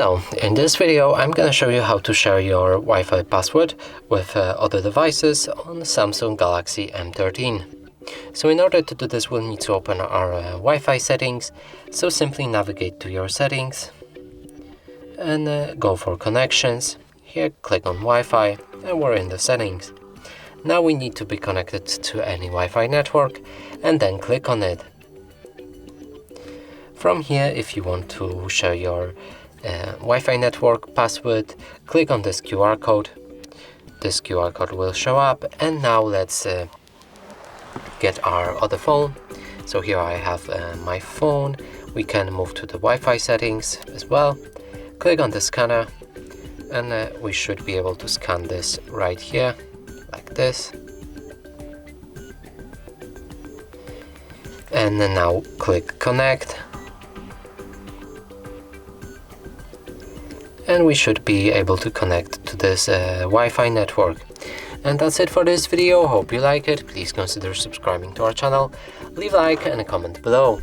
Hello, in this video I'm gonna show you how to share your Wi-Fi password with other devices on Samsung Galaxy M13. So in order to do this we'll need to open our Wi-Fi settings, so simply navigate to your settings and go for connections. Here click on Wi-Fi and we're in the settings. Now we need to be connected to any Wi-Fi network and then click on it. From here, if you want to share your Wi-Fi network password, click on this QR code. This QR code will show up, and now let's get our other phone. So here I have my phone. We can move to the Wi-Fi settings as well. Click on the scanner and we should be able to scan this right here like this. And then now click connect. And we should be able to connect to this Wi-Fi network. And that's it for this video. Hope you like it. Please consider subscribing to our channel. Leave a like and a comment below.